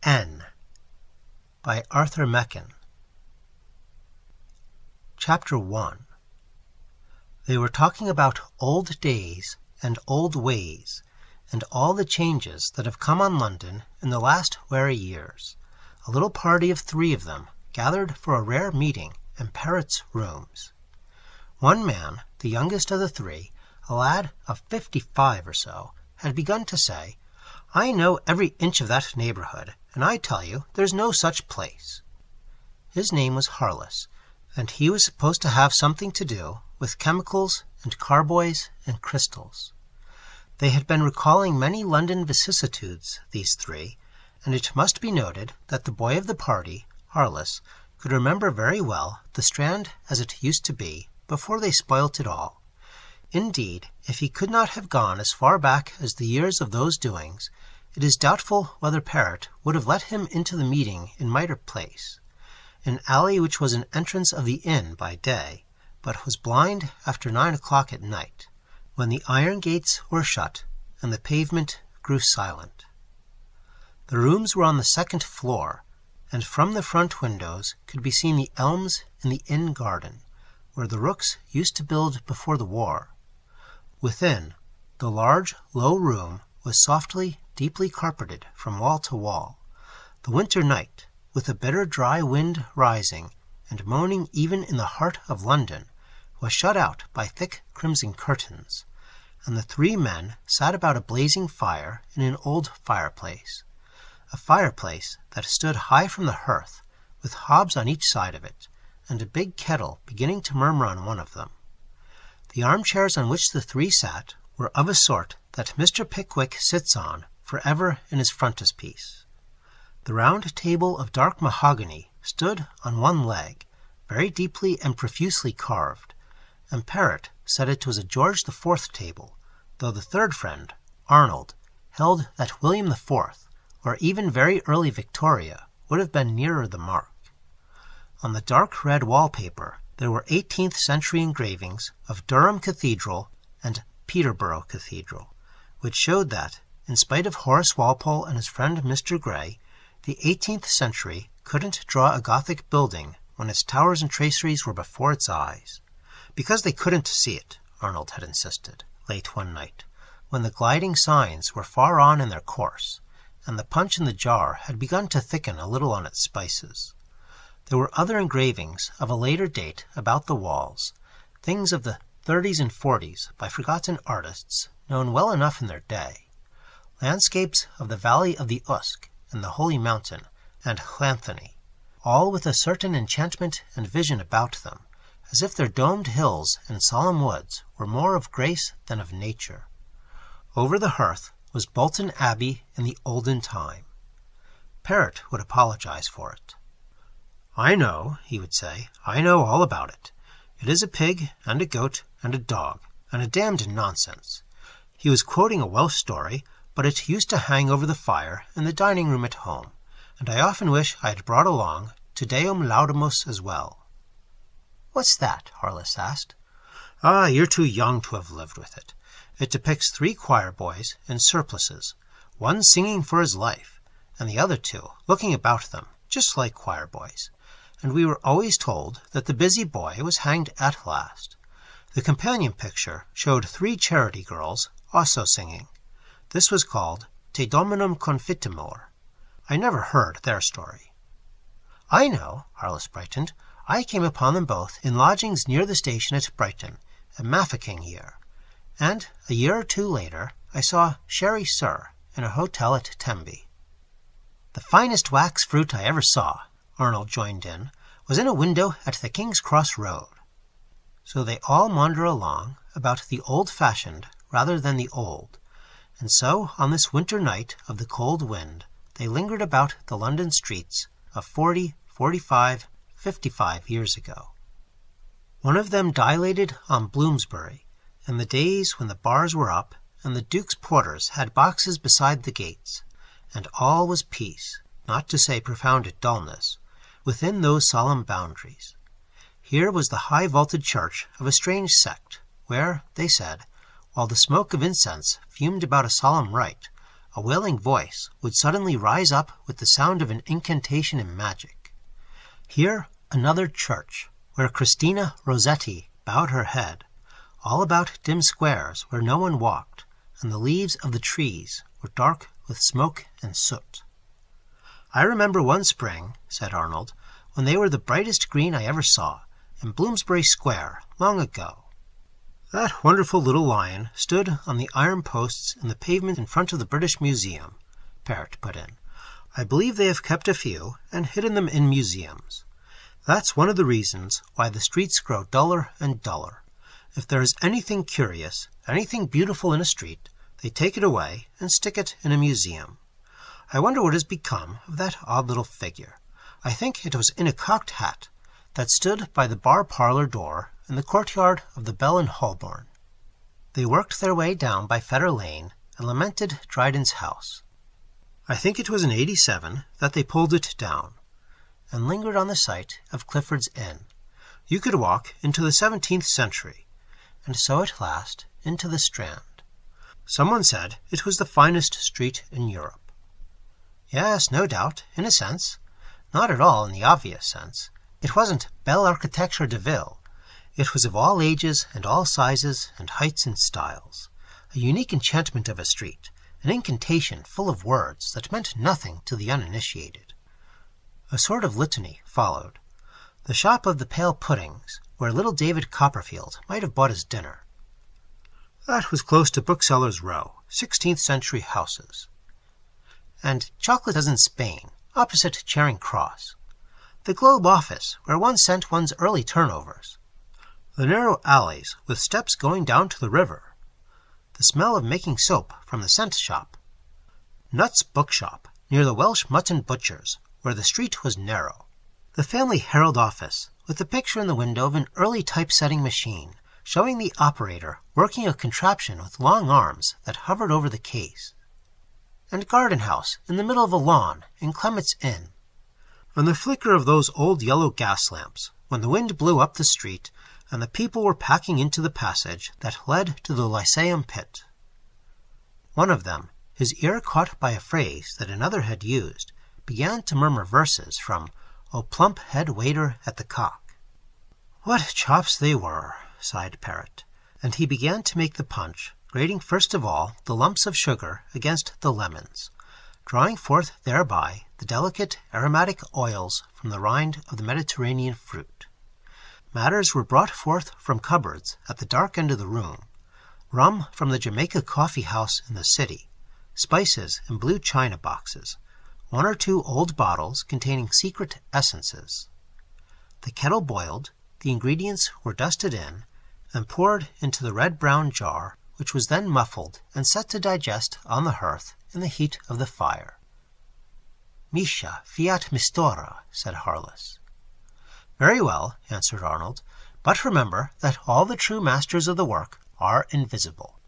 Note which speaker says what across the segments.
Speaker 1: N by Arthur Machen. Chapter 1. They were talking about old days and old ways, and all the changes that have come on London in the last weary years. A little party of 3 of them gathered for a rare meeting in Parrot's rooms. One man, the youngest of the 3, a lad of 55 or so, had begun to say, "I know every inch of that neighborhood, and I tell you there's no such place." His name was Harless, and he was supposed to have something to do with chemicals and carboys and crystals. They had been recalling many London vicissitudes, these 3, and it must be noted that the boy of the party, Harless, could remember very well the Strand as it used to be before they spoilt it all. Indeed, if he could not have gone as far back as the years of those doings, it is doubtful whether Parrot would have let him into the meeting in Mitre Place, an alley which was an entrance of the inn by day, but was blind after 9 o'clock at night, when the iron gates were shut and the pavement grew silent. The rooms were on the 2nd floor, and from the front windows could be seen the elms in the inn garden, where the rooks used to build before the war. Within, the large, low room was softly, deeply carpeted from wall to wall. The winter night, with a bitter dry wind rising and moaning even in the heart of London, was shut out by thick crimson curtains, and the 3 men sat about a blazing fire in an old fireplace, a fireplace that stood high from the hearth, with hobs on each side of it, and a big kettle beginning to murmur on one of them. The armchairs on which the 3 sat were of a sort that Mr. Pickwick sits on for ever in his frontispiece. The round table of dark mahogany stood on one leg, very deeply and profusely carved, and Parrot said it was a George IV table, though the 3rd friend, Arnold, held that William IV, or even very early Victoria, would have been nearer the mark. On the dark red wallpaper there were 18th century engravings of Durham Cathedral and Peterborough Cathedral, which showed that, in spite of Horace Walpole and his friend Mr. Gray, the 18th century couldn't draw a Gothic building when its towers and traceries were before its eyes. Because they couldn't see it, Arnold had insisted, late one night, when the gliding signs were far on in their course, and the punch in the jar had begun to thicken a little on its spices. There were other engravings of a later date about the walls, things of the 30s and 40s by forgotten artists known well enough in their day, landscapes of the valley of the Usk and the Holy Mountain and Llanthony, all with a certain enchantment and vision about them, as if their domed hills and solemn woods were more of grace than of nature. Over the hearth was Bolton Abbey in the olden time. Parrot would apologize for it. "I know," he would say, "I know all about it. It is a pig and a goat and a dog, and a damned nonsense." He was quoting a Welsh story, but it used to hang over the fire in the dining room at home, and I often wish I had brought along Te Deum Laudamus as well. "What's that?" Harless asked. "Ah, you're too young to have lived with it. It depicts 3 choir boys in surplices, one singing for his life, and the other 2 looking about them, just like choir boys. And we were always told that the busy boy was hanged at last. The companion picture showed 3 charity girls also singing. This was called Te Dominum Confitemur. I never heard their story." "I know," Harless brightened. "I came upon them both in lodgings near the station at Brighton, a Mafeking year. And a year or 2 later I saw Sherry Sir in a hotel at Tembe." "The finest wax fruit I ever saw," Arnold joined in, "was in a window at the King's Cross Road." So they all maundered along about the old-fashioned rather than the old, and so on this winter night of the cold wind they lingered about the London streets of 40, 45, 55 years ago. One of them dilated on Bloomsbury, and the days when the bars were up and the Duke's porters had boxes beside the gates, and all was peace, not to say profound dullness, within those solemn boundaries. Here was the high vaulted church of a strange sect, where, they said, while the smoke of incense fumed about a solemn rite, a wailing voice would suddenly rise up with the sound of an incantation in magic. Here another church, where Christina Rossetti bowed her head, all about dim squares where no one walked, and the leaves of the trees were dark with smoke and soot. "I remember one spring," said Arnold, "when they were the brightest green I ever saw, in Bloomsbury Square, long ago." "That wonderful little lion stood on the iron posts in the pavement in front of the British Museum," Parrott put in. "I believe they have kept a few and hidden them in museums. That's one of the reasons why the streets grow duller and duller. If there is anything curious, anything beautiful in a street, they take it away and stick it in a museum. I wonder what has become of that odd little figure. I think it was in a cocked hat, that stood by the bar parlour door in the courtyard of the Bell in Holborn." They worked their way down by Fetter Lane and lamented Dryden's house. "I think it was in '87 that they pulled it down," and lingered on the site of Clifford's Inn. "You could walk into the 17th century, and so at last into the Strand. Someone said it was the finest street in Europe." "Yes, no doubt, in a sense. Not at all in the obvious sense. It wasn't belle architecture de ville. It was of all ages and all sizes and heights and styles. A unique enchantment of a street, an incantation full of words that meant nothing to the uninitiated." A sort of litany followed. The shop of the Pale Puddings, where little David Copperfield might have bought his dinner. "That was close to Booksellers' Row, 16th century houses." And Chocolate in Spain, opposite Charing Cross. The Globe office, where one sent one's early turnovers. The narrow alleys with steps going down to the river. The smell of making soap from the scent shop. Nutt's bookshop, near the Welsh mutton butcher's, where the street was narrow. The Family Herald office, with a picture in the window of an early typesetting machine, showing the operator working a contraption with long arms that hovered over the case. And Garden House, in the middle of a lawn, in Clement's Inn. And the flicker of those old yellow gas lamps, when the wind blew up the street, and the people were packing into the passage that led to the Lyceum pit. One of them, his ear caught by a phrase that another had used, began to murmur verses from "O plump head waiter at the Cock." "What chops they were," sighed Parrott, and he began to make the punch, grating first of all the lumps of sugar against the lemons, drawing forth thereby the delicate aromatic oils from the rind of the Mediterranean fruit. Matters were brought forth from cupboards at the dark end of the room, rum from the Jamaica coffee house in the city, spices in blue china boxes, one or two old bottles containing secret essences. The kettle boiled, the ingredients were dusted in, and poured into the red-brown jar, which was then muffled and set to digest on the hearth in the heat of the fire. "Mischa, fiat mistora," said Harless. "Very well," answered Arnold, "but remember that all the true masters of the work are invisible."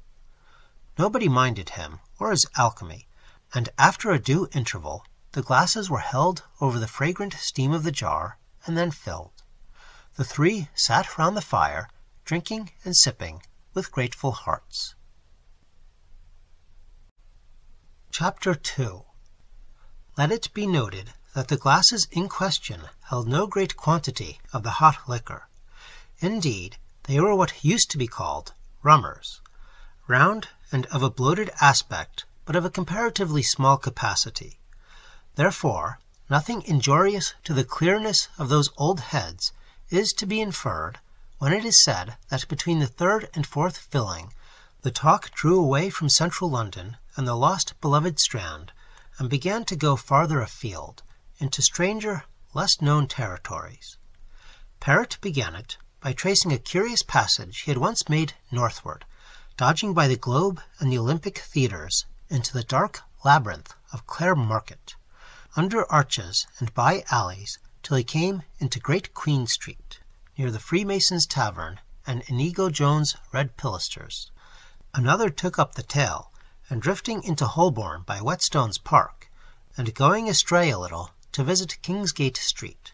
Speaker 1: Nobody minded him or his alchemy, and after a due interval the glasses were held over the fragrant steam of the jar and then filled. The three sat round the fire, drinking and sipping with grateful hearts. Chapter 2. Let it be noted that the glasses in question held no great quantity of the hot liquor. Indeed, they were what used to be called rummers, round and of a bloated aspect, but of a comparatively small capacity. Therefore, nothing injurious to the clearness of those old heads is to be inferred when it is said that between the third and fourth filling the talk drew away from central London and the lost beloved Strand, and began to go farther afield, into stranger, less known territories. Parrott began it by tracing a curious passage he had once made northward, dodging by the Globe and the Olympic theatres into the dark labyrinth of Clare Market, under arches and by alleys, till he came into Great Queen Street, near the Freemasons' Tavern and Inigo Jones' Red Pilasters. Another took up the tale, and drifting into Holborn by Whetstone's Park, and going astray a little to visit Kingsgate Street,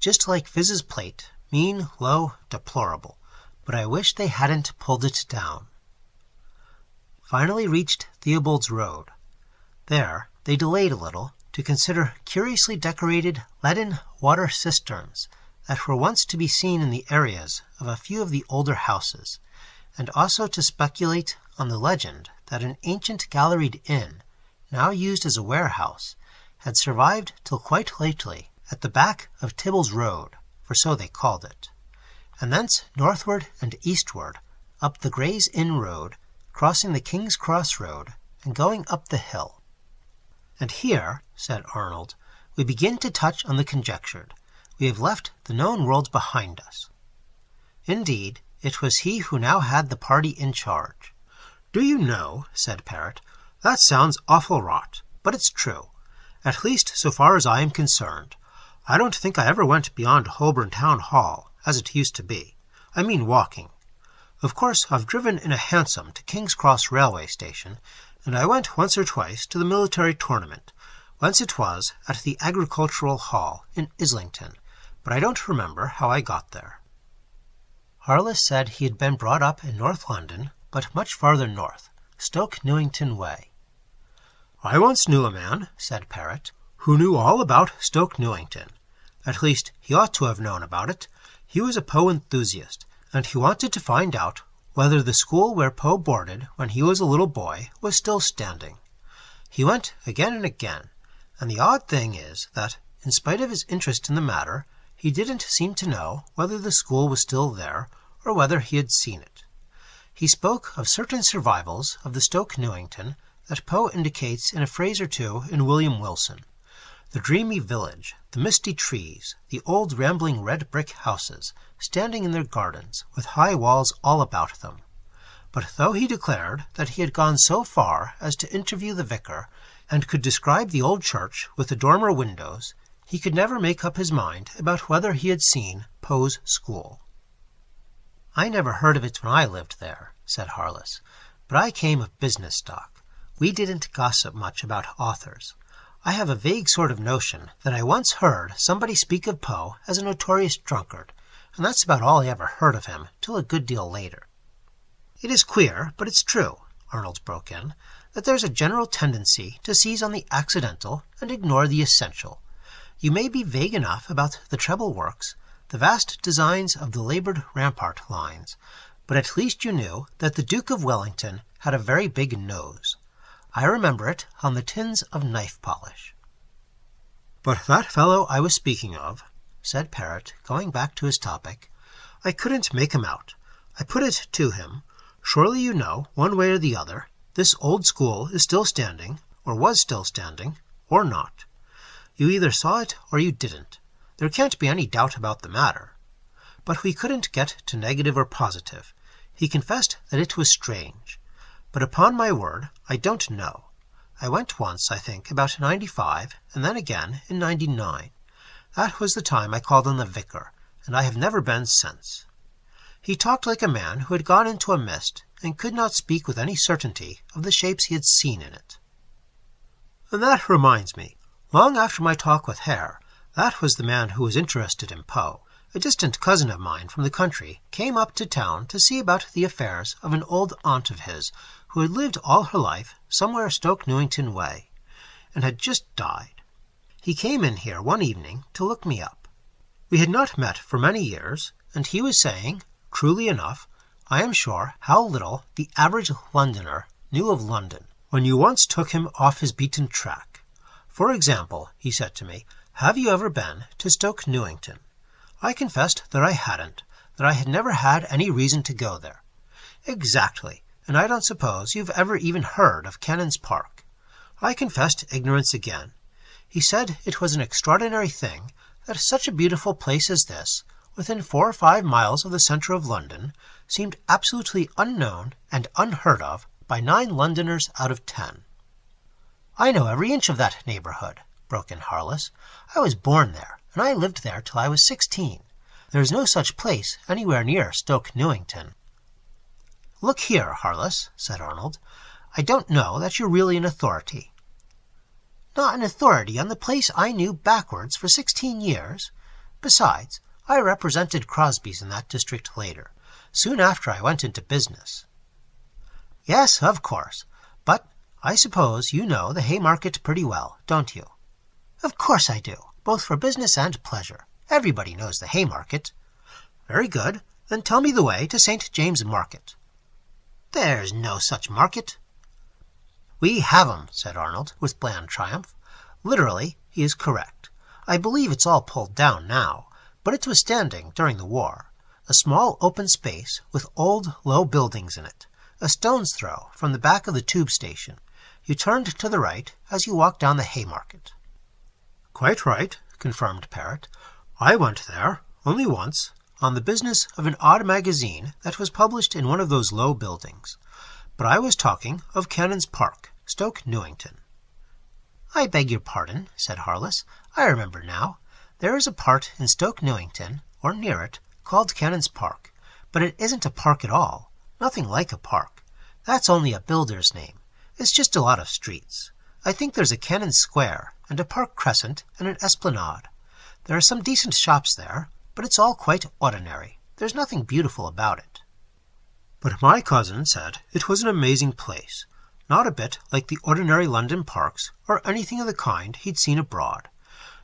Speaker 1: just like Viz's plate, mean, low, deplorable, but I wish they hadn't pulled it down. Finally reached Theobald's Road. There they delayed a little to consider curiously decorated leaden water cisterns that were once to be seen in the areas of a few of the older houses, and also to speculate on the legend that an ancient galleried inn, now used as a warehouse, had survived till quite lately at the back of Tibble's Road, for so they called it, and thence northward and eastward up the Gray's Inn Road, crossing the King's Cross Road, and going up the hill. And here, said Arnold, we begin to touch on the conjectured. We have left the known world behind us. Indeed, it was he who now had the party in charge. Do you know, said Parrot, that sounds awful rot, but it's true, at least so far as I am concerned. I don't think I ever went beyond Holborn Town Hall, as it used to be. I mean walking. Of course, I've driven in a hansom to King's Cross Railway Station, and I went once or twice to the military tournament, whence it was at the Agricultural Hall in Islington, but I don't remember how I got there. Harless said he had been brought up in North London, but much farther north, Stoke Newington way. I once knew a man, said Parrot, who knew all about Stoke Newington. At least, he ought to have known about it. He was a Poe enthusiast, and he wanted to find out whether the school where Poe boarded when he was a little boy was still standing. He went again and again, and the odd thing is that, in spite of his interest in the matter, he didn't seem to know whether the school was still there or whether he had seen it. He spoke of certain survivals of the Stoke Newington that Poe indicates in a phrase or two in William Wilson. The dreamy village, the misty trees, the old rambling red brick houses, standing in their gardens, with high walls all about them. But though he declared that he had gone so far as to interview the vicar, and could describe the old church with the dormer windows, he could never make up his mind about whether he had seen Poe's school. I never heard of it when I lived there, said Harless, but I came of business stock. We didn't gossip much about authors. I have a vague sort of notion that I once heard somebody speak of Poe as a notorious drunkard, and that's about all I ever heard of him till a good deal later. It is queer, but it's true, Arnold broke in, that there's a general tendency to seize on the accidental and ignore the essential. You may be vague enough about the treble works, the vast designs of the laboured rampart lines, but at least you knew that the Duke of Wellington had a very big nose. I remember it on the tins of knife polish. But that fellow I was speaking of, said Parrot, going back to his topic, I couldn't make him out. I put it to him, surely you know, one way or the other, this old school is still standing, or was still standing, or not. You either saw it or you didn't. There can't be any doubt about the matter. But we couldn't get to negative or positive. He confessed that it was strange. But upon my word, I don't know. I went once, I think, about 95, and then again in 99. That was the time I called on the vicar, and I have never been since. He talked like a man who had gone into a mist, and could not speak with any certainty of the shapes he had seen in it. And that reminds me, long after my talk with Hare, that was the man who was interested in Poe. A distant cousin of mine from the country came up to town to see about the affairs of an old aunt of his who had lived all her life somewhere Stoke Newington way, and had just died. He came in here one evening to look me up. We had not met for many years, and he was saying, truly enough, I am sure how little the average Londoner knew of London when you once took him off his beaten track. For example, he said to me, have you ever been to Stoke Newington? I confessed that I hadn't, that I had never had any reason to go there. Exactly, and I don't suppose you've ever even heard of Cannon's Park. I confessed ignorance again. He said it was an extraordinary thing that such a beautiful place as this, within 4 or 5 miles of the centre of London, seemed absolutely unknown and unheard of by 9 Londoners out of 10. I know every inch of that neighbourhood, broke in Harless. I was born there, and I lived there till I was 16. There is no such place anywhere near Stoke Newington. Look here, Harless, said Arnold. I don't know that you're really an authority. Not an authority on the place I knew backwards for 16 years? Besides, I represented Crosby's in that district later, soon after I went into business. Yes, of course, but I suppose you know the Haymarket pretty well, don't you? Of course I do, both for business and pleasure. Everybody knows the Haymarket. Very good. Then tell me the way to St. James's Market. There's no such market. We have 'em, said Arnold, with bland triumph. Literally, he is correct. I believe it's all pulled down now, but it was standing during the war. A small open space with old, low buildings in it, a stone's throw from the back of the tube station. You turned to the right as you walked down the Haymarket. Quite right, confirmed Parrott. I went there, only once, on the business of an odd magazine that was published in one of those low buildings. But I was talking of Cannon's Park, Stoke Newington. I beg your pardon, said Harless. I remember now. There is a part in Stoke Newington, or near it, called Cannon's Park, but it isn't a park at all. Nothing like a park. That's only a builder's name. It's just a lot of streets. I think there's a Cannon Square, and a Park Crescent, and an Esplanade. There are some decent shops there, but it's all quite ordinary. There's nothing beautiful about it. But my cousin said it was an amazing place, not a bit like the ordinary London parks or anything of the kind he'd seen abroad.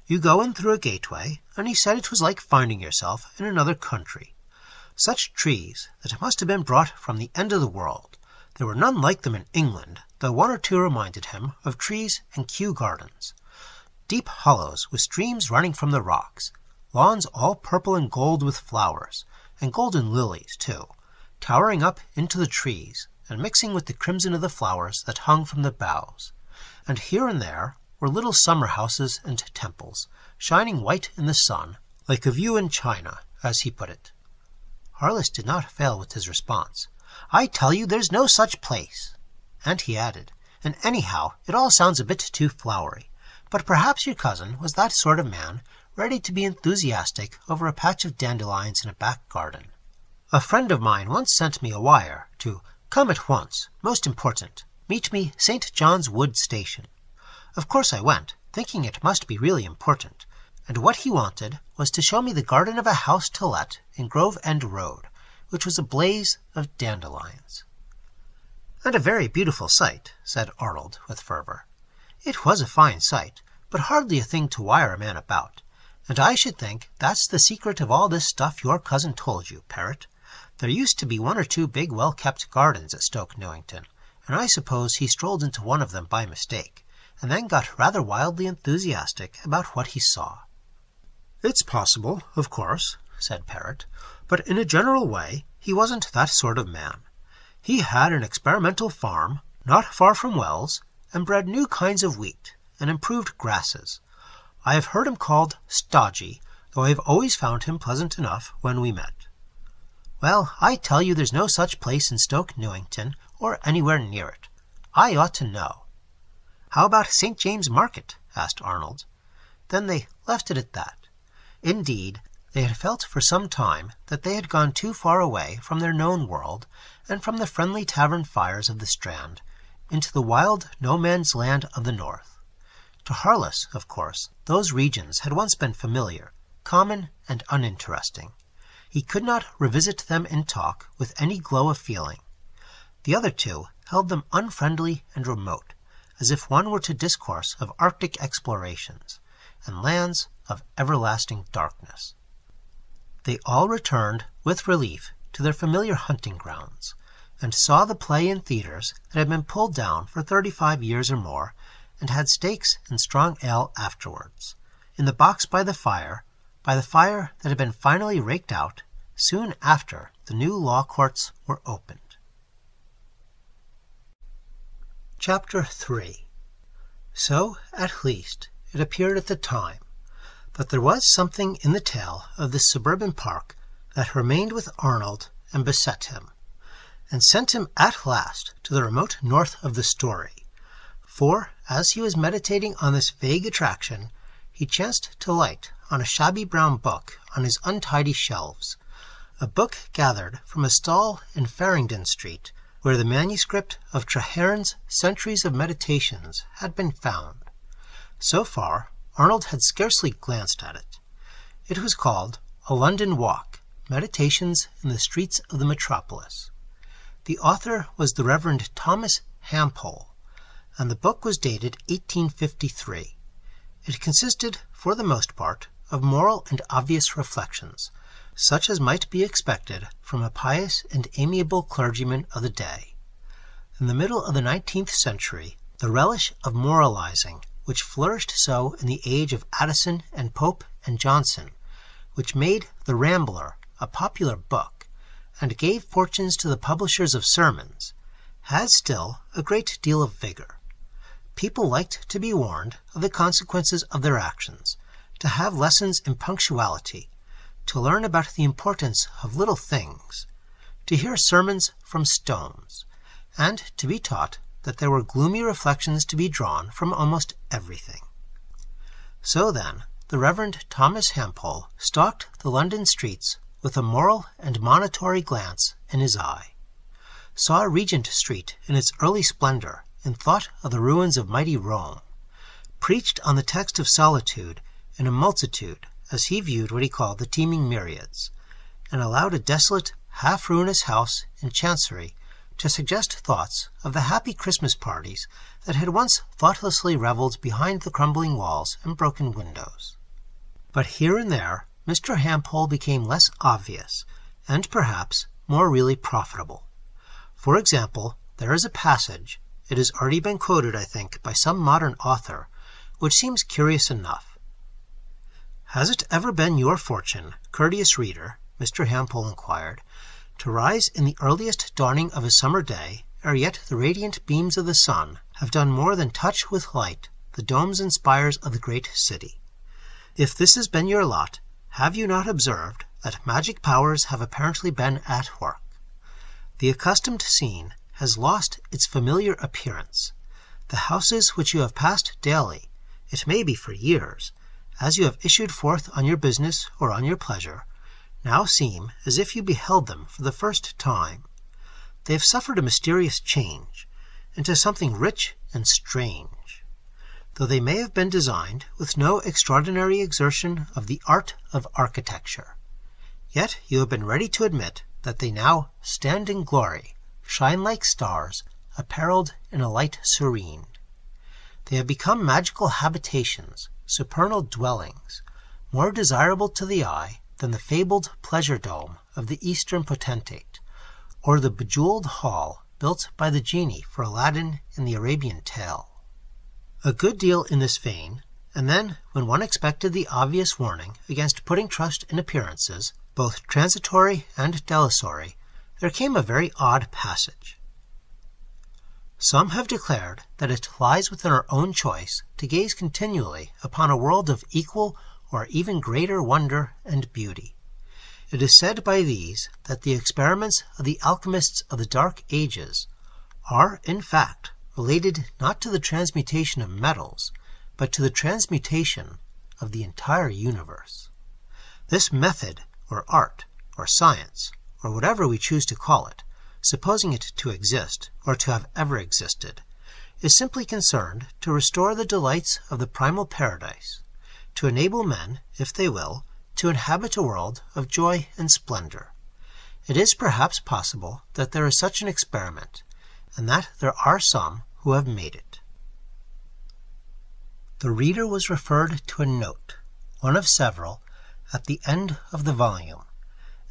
Speaker 1: You go in through a gateway, and he said it was like finding yourself in another country. Such trees that it must have been brought from the end of the world. There were none like them in England, though one or two reminded him of trees in Kew Gardens. Deep hollows with streams running from the rocks, lawns all purple and gold with flowers, and golden lilies, too, towering up into the trees and mixing with the crimson of the flowers that hung from the boughs. And here and there were little summer houses and temples, shining white in the sun, like a view in China, as he put it. Harless did not fail with his response. I tell you there's no such place. And he added, and anyhow, it all sounds a bit too flowery. But perhaps your cousin was that sort of man, ready to be enthusiastic over a patch of dandelions in a back garden. A friend of mine once sent me a wire to come at once, most important, meet me St. John's Wood Station. Of course I went, thinking it must be really important, and what he wanted was to show me the garden of a house to let in Grove End Road, which was a blaze of dandelions. And a very beautiful sight, said Arnold with fervour. It was a fine sight, but hardly a thing to wire a man about. And I should think that's the secret of all this stuff your cousin told you, Parrott. There used to be one or two big well-kept gardens at Stoke Newington, and I suppose he strolled into one of them by mistake, and then got rather wildly enthusiastic about what he saw. It's possible, of course, said Parrott, but in a general way he wasn't that sort of man. He had an experimental farm, not far from Wells, and bred new kinds of wheat, and improved grasses. I have heard him called stodgy, though I have always found him pleasant enough when we met. Well, I tell you there's no such place in Stoke Newington, or anywhere near it. I ought to know. How about St. James's Market? Asked Arnold. Then they left it at that. Indeed, they had felt for some time that they had gone too far away from their known world, and from the friendly tavern fires of the Strand, into the wild no-man's land of the north. To Harless, of course, those regions had once been familiar, common and uninteresting. He could not revisit them in talk with any glow of feeling. The other two held them unfriendly and remote, as if one were to discourse of Arctic explorations, and lands of everlasting darkness. They all returned with relief to their familiar hunting grounds, and saw the play in theatres that had been pulled down for 35 years or more, and had steaks and strong ale afterwards, in the box by the fire that had been finally raked out soon after the new law courts were opened. Chapter 3. So, at least, it appeared at the time, that there was something in the tale of this suburban park that remained with Arnold and beset him, and sent him at last to the remote north of the story. For, as he was meditating on this vague attraction, he chanced to light on a shabby brown book on his untidy shelves, a book gathered from a stall in Farringdon Street, where the manuscript of Traherne's Centuries of Meditations had been found. So far, Arnold had scarcely glanced at it. It was called A London Walk, Meditations in the Streets of the Metropolis. The author was the Reverend Thomas Hampole, and the book was dated 1853. It consisted, for the most part, of moral and obvious reflections, such as might be expected from a pious and amiable clergyman of the day. In the middle of the 19th century, the relish of moralizing, which flourished so in the age of Addison and Pope and Johnson, which made The Rambler a popular book, and gave fortunes to the publishers of sermons, has still a great deal of vigor. People liked to be warned of the consequences of their actions, to have lessons in punctuality, to learn about the importance of little things, to hear sermons from stones, and to be taught that there were gloomy reflections to be drawn from almost everything. So then, the Reverend Thomas Hampole stalked the London streets with a moral and monitory glance in his eye, saw Regent Street in its early splendor, and thought of the ruins of mighty Rome, preached on the text of solitude in a multitude as he viewed what he called the teeming myriads, and allowed a desolate, half-ruinous house in Chancery to suggest thoughts of the happy Christmas parties that had once thoughtlessly revelled behind the crumbling walls and broken windows. But here and there Mr. Hampole became less obvious, and perhaps more really profitable. For example, there is a passage, it has already been quoted, I think, by some modern author, which seems curious enough. "Has it ever been your fortune, courteous reader," Mr. Hampole inquired, "to rise in the earliest dawning of a summer day, ere yet the radiant beams of the sun have done more than touch with light the domes and spires of the great city? If this has been your lot, have you not observed that magic powers have apparently been at work? The accustomed scene has lost its familiar appearance. The houses which you have passed daily, it may be for years, as you have issued forth on your business or on your pleasure, now seem as if you beheld them for the first time. They have suffered a mysterious change into something rich and strange. Though they may have been designed with no extraordinary exertion of the art of architecture, yet you have been ready to admit that they now stand in glory, shine like stars, apparelled in a light serene. They have become magical habitations, supernal dwellings, more desirable to the eye than the fabled pleasure dome of the Eastern potentate, or the bejewelled hall built by the genie for Aladdin in the Arabian tale." A good deal in this vein, and then, when one expected the obvious warning against putting trust in appearances, both transitory and delusory, there came a very odd passage. "Some have declared that it lies within our own choice to gaze continually upon a world of equal or even greater wonder and beauty. It is said by these that the experiments of the alchemists of the Dark Ages are, in fact, related not to the transmutation of metals, but to the transmutation of the entire universe. This method, or art, or science, or whatever we choose to call it, supposing it to exist, or to have ever existed, is simply concerned to restore the delights of the primal paradise, to enable men, if they will, to inhabit a world of joy and splendor. It is perhaps possible that there is such an experiment, and that there are some who have made it." The reader was referred to a note, one of several, at the end of the volume,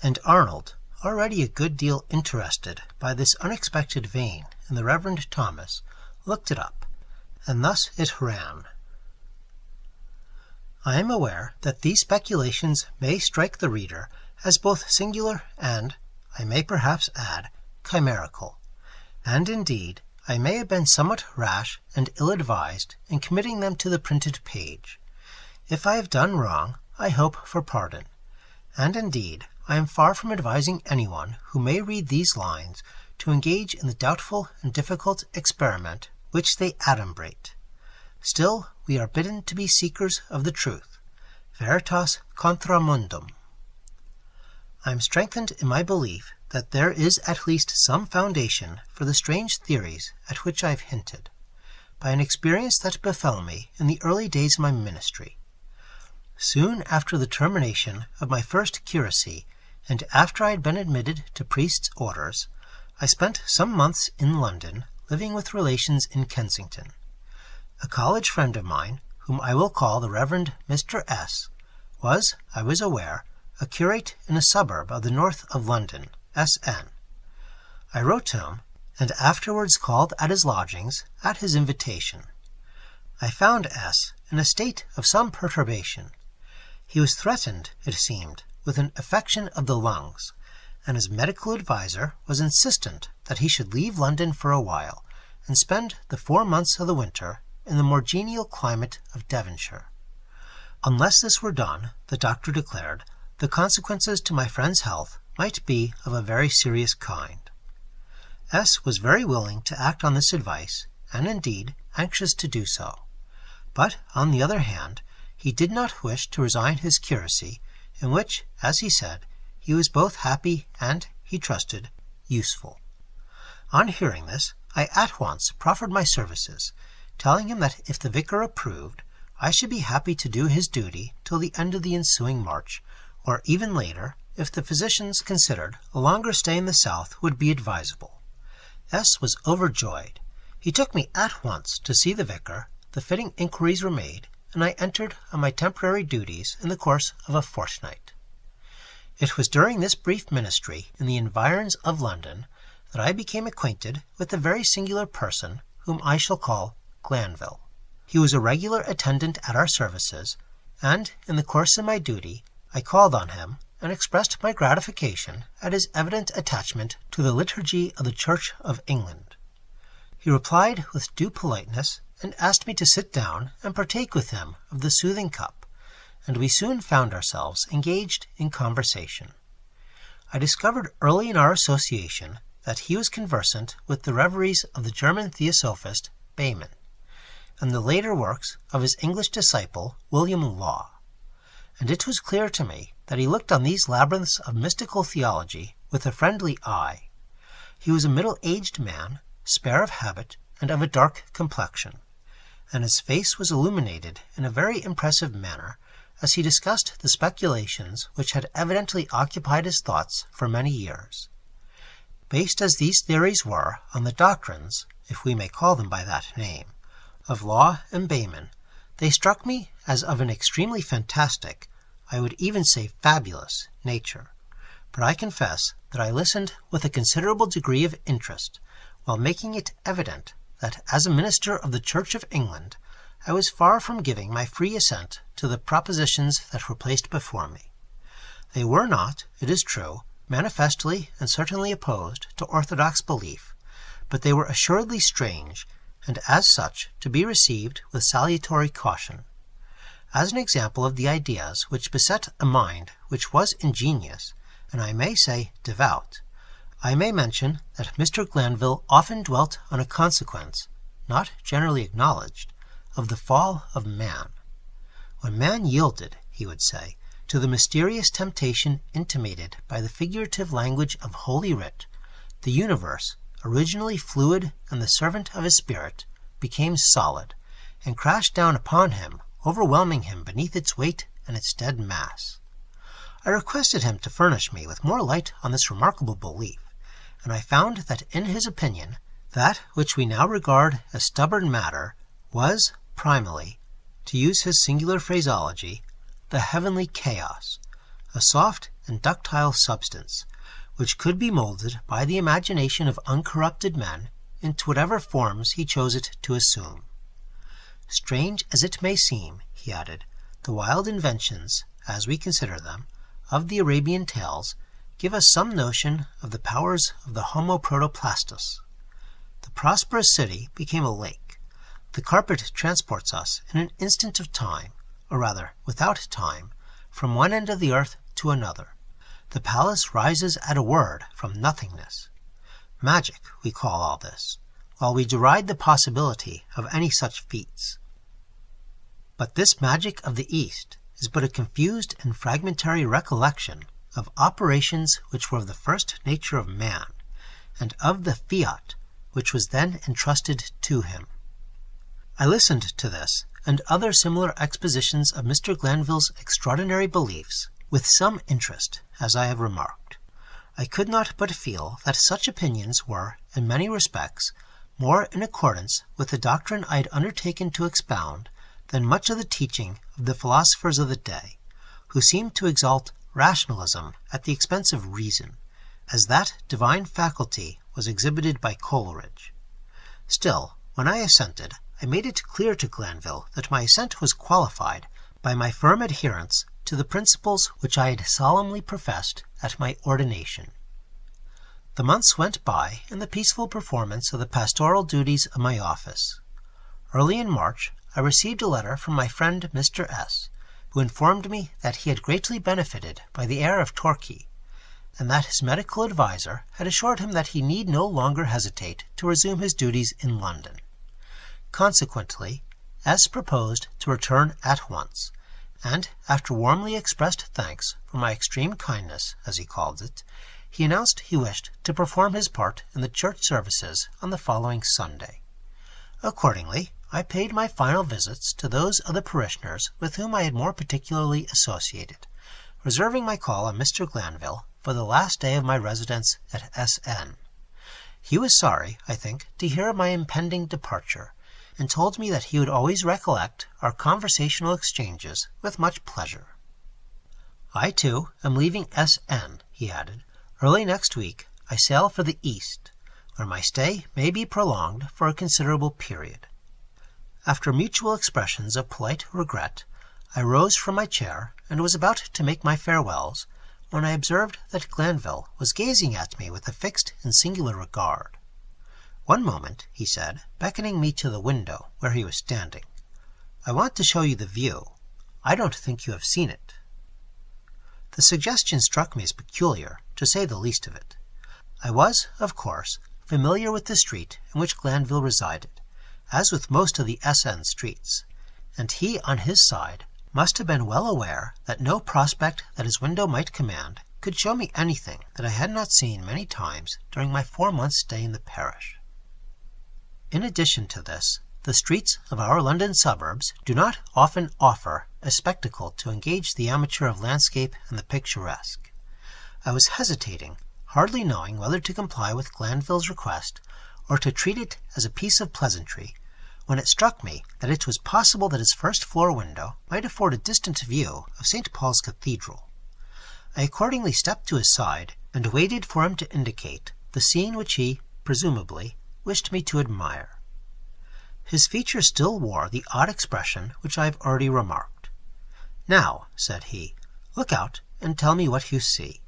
Speaker 1: and Arnold, already a good deal interested by this unexpected vein in the Reverend Thomas, looked it up, and thus it ran: "I am aware that these speculations may strike the reader as both singular and, I may perhaps add, chimerical, and indeed I may have been somewhat rash and ill-advised in committing them to the printed page. If I have done wrong, I hope for pardon, and indeed I am far from advising anyone who may read these lines to engage in the doubtful and difficult experiment which they adumbrate. Still, we are bidden to be seekers of the truth, veritas contra mundum. I am strengthened in my belief that there is at least some foundation for the strange theories at which I have hinted, by an experience that befell me in the early days of my ministry. Soon after the termination of my first curacy, and after I had been admitted to priest's orders, I spent some months in London, living with relations in Kensington, A college friend of mine, whom I will call the Reverend Mr. S., was, I was aware, a curate in a suburb of the north of London, S.N. I wrote to him, and afterwards called at his lodgings at his invitation. I found S. in a state of some perturbation. He was threatened, it seemed, with an affection of the lungs, and his medical adviser was insistent that he should leave London for a while and spend the 4 months of the winter in the more genial climate of Devonshire. Unless this were done, the doctor declared, the consequences to my friend's health might be of a very serious kind. S. was very willing to act on this advice, and indeed anxious to do so. But, on the other hand, he did not wish to resign his curacy, in which, as he said, he was both happy and, he trusted, useful. On hearing this, I at once proffered my services, telling him that if the vicar approved, I should be happy to do his duty till the end of the ensuing March, or even later, if the physicians considered a longer stay in the south would be advisable. S. was overjoyed. He took me at once to see the vicar, the fitting inquiries were made, and I entered on my temporary duties in the course of a fortnight. It was during this brief ministry in the environs of London that I became acquainted with a very singular person whom I shall call Glanville. He was a regular attendant at our services, and in the course of my duty I called on him and expressed my gratification at his evident attachment to the liturgy of the Church of England. He replied with due politeness and asked me to sit down and partake with him of the soothing cup, and we soon found ourselves engaged in conversation. I discovered early in our association that he was conversant with the reveries of the German theosophist Machen, and the later works of his English disciple William Law, and it was clear to me that he looked on these labyrinths of mystical theology with a friendly eye. He was a middle-aged man, spare of habit and of a dark complexion, and his face was illuminated in a very impressive manner as he discussed the speculations which had evidently occupied his thoughts for many years. Based as these theories were on the doctrines, if we may call them by that name, of Law and Machen, they struck me as of an extremely fantastic, I would even say fabulous, nature. But I confess that I listened with a considerable degree of interest, while making it evident that as a minister of the Church of England I was far from giving my free assent to the propositions that were placed before me. They were not, it is true, manifestly and certainly opposed to orthodox belief, but they were assuredly strange, and as such to be received with salutary caution. As an example of the ideas which beset a mind which was ingenious, and I may say devout, I may mention that Mr. Glanville often dwelt on a consequence, not generally acknowledged, of the fall of man. When man yielded, he would say, to the mysterious temptation intimated by the figurative language of Holy Writ, the universe, originally fluid and the servant of his spirit, became solid, and crashed down upon him, overwhelming him beneath its weight and its dead mass. I requested him to furnish me with more light on this remarkable belief, and I found that in his opinion that which we now regard as stubborn matter was, primally, to use his singular phraseology, the heavenly chaos, a soft and ductile substance, which could be molded by the imagination of uncorrupted men into whatever forms he chose it to assume. Strange as it may seem, he added, the wild inventions, as we consider them, of the Arabian tales give us some notion of the powers of the Homo protoplastus. The prosperous city became a lake. The carpet transports us in an instant of time, or rather without time, from one end of the earth to another. The palace rises at a word from nothingness. Magic, we call all this, while we deride the possibility of any such feats. But this magic of the East is but a confused and fragmentary recollection of operations which were of the first nature of man, and of the fiat which was then entrusted to him. I listened to this and other similar expositions of Mr. Glanville's extraordinary beliefs with some interest, as I have remarked. I could not but feel that such opinions were, in many respects, more in accordance with the doctrine I had undertaken to expound than much of the teaching of the philosophers of the day, who seemed to exalt rationalism at the expense of reason, as that divine faculty was exhibited by Coleridge. Still, when I assented, I made it clear to Glanville that my assent was qualified by my firm adherence to the principles which I had solemnly professed at my ordination. The months went by in the peaceful performance of the pastoral duties of my office. Early in March, I received a letter from my friend Mr. S., who informed me that he had greatly benefited by the air of Torquay, and that his medical adviser had assured him that he need no longer hesitate to resume his duties in London. Consequently, S. proposed to return at once, and, after warmly expressed thanks for my extreme kindness, as he called it, he announced he wished to perform his part in the church services on the following Sunday. Accordingly, I paid my final visits to those of the parishioners with whom I had more particularly associated, reserving my call on Mr. Glanville for the last day of my residence at S.N. He was sorry, I think, to hear of my impending departure, and told me that he would always recollect our conversational exchanges with much pleasure. I, too, am leaving S.N., he added. Early next week I sail for the East, where my stay may be prolonged for a considerable period. After mutual expressions of polite regret, I rose from my chair and was about to make my farewells, when I observed that Glanville was gazing at me with a fixed and singular regard. "One moment," he said, beckoning me to the window where he was standing. "I want to show you the view. I don't think you have seen it." The suggestion struck me as peculiar, to say the least of it. I was, of course, familiar with the street in which Glanville resided, as with most of the S.N. streets, and he, on his side, must have been well aware that no prospect that his window might command could show me anything that I had not seen many times during my 4 months' stay in the parish. In addition to this, the streets of our London suburbs do not often offer a spectacle to engage the amateur of landscape and the picturesque. I was hesitating, hardly knowing whether to comply with Glanville's request or to treat it as a piece of pleasantry, when it struck me that it was possible that his first-floor window might afford a distant view of St. Paul's Cathedral. I accordingly stepped to his side and waited for him to indicate the scene which he, presumably, wished me to admire. His features still wore the odd expression which I have already remarked. "Now," said he, "look out and tell me what you see."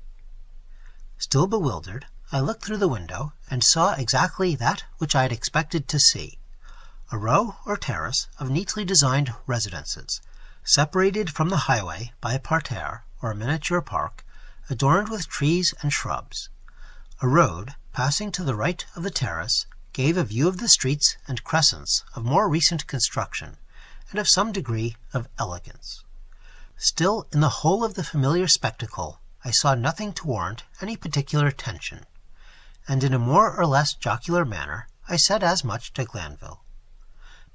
Speaker 1: Still bewildered, I looked through the window and saw exactly that which I had expected to see. A row or terrace of neatly designed residences, separated from the highway by a parterre or a miniature park, adorned with trees and shrubs. A road, passing to the right of the terrace, gave a view of the streets and crescents of more recent construction, and of some degree of elegance. Still, in the whole of the familiar spectacle, I saw nothing to warrant any particular attention, and in a more or less jocular manner I said as much to Glanville.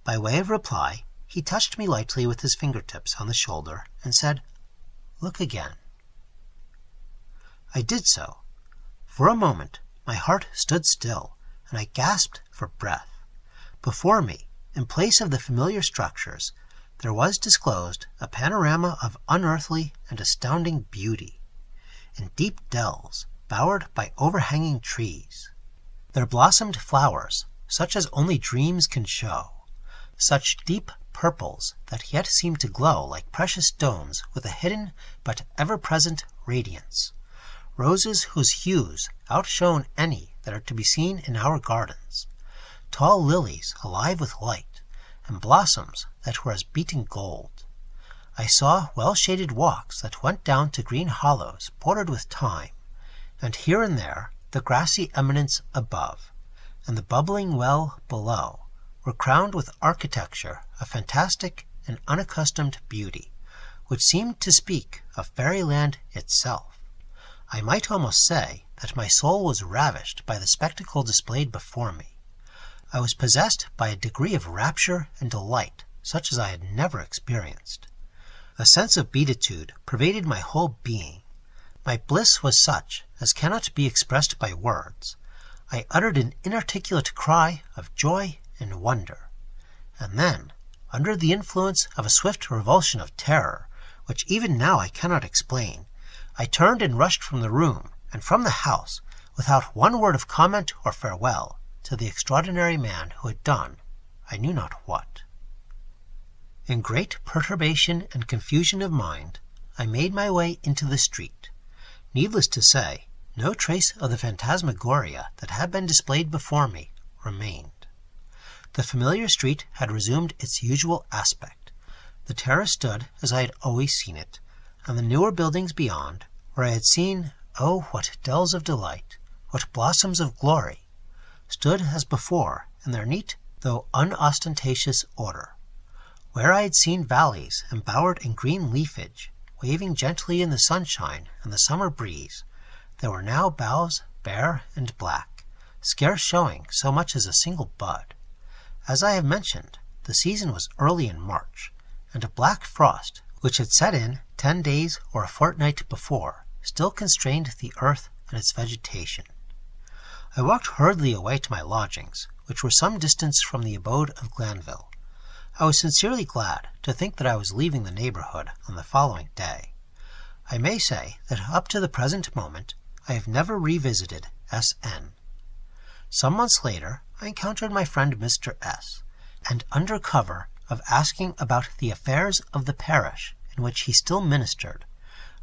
Speaker 1: By way of reply, he touched me lightly with his fingertips on the shoulder and said, "Look again." I did so. For a moment my heart stood still, and I gasped for breath. Before me, in place of the familiar structures, there was disclosed a panorama of unearthly and astounding beauty. In deep dells, bowered by overhanging trees, there blossomed flowers such as only dreams can show, such deep purples that yet seemed to glow like precious stones with a hidden but ever-present radiance, roses whose hues outshone any that are to be seen in our gardens, tall lilies alive with light, and blossoms that were as beaten gold. I saw well-shaded walks that went down to green hollows bordered with thyme, and here and there the grassy eminence above, and the bubbling well below, were crowned with architecture of fantastic and unaccustomed beauty, which seemed to speak of fairyland itself. I might almost say that my soul was ravished by the spectacle displayed before me. I was possessed by a degree of rapture and delight such as I had never experienced. A sense of beatitude pervaded my whole being. My bliss was such as cannot be expressed by words. I uttered an inarticulate cry of joy and wonder. And then, under the influence of a swift revulsion of terror, which even now I cannot explain, I turned and rushed from the room and from the house, without one word of comment or farewell, to the extraordinary man who had done I knew not what. In great perturbation and confusion of mind, I made my way into the street. Needless to say, no trace of the phantasmagoria that had been displayed before me remained. The familiar street had resumed its usual aspect. The terrace stood as I had always seen it, and the newer buildings beyond, where I had seen, oh, what dells of delight, what blossoms of glory, stood as before in their neat though unostentatious order. Where I had seen valleys embowered in green leafage, waving gently in the sunshine and the summer breeze, there were now boughs bare and black, scarce showing so much as a single bud. As I have mentioned, the season was early in March, and a black frost, which had set in 10 days or a fortnight before, still constrained the earth and its vegetation. I walked hurriedly away to my lodgings, which were some distance from the abode of Glanville. I was sincerely glad to think that I was leaving the neighborhood on the following day. I may say that up to the present moment I have never revisited S.N. Some months later I encountered my friend Mr. S., and under cover of asking about the affairs of the parish in which he still ministered,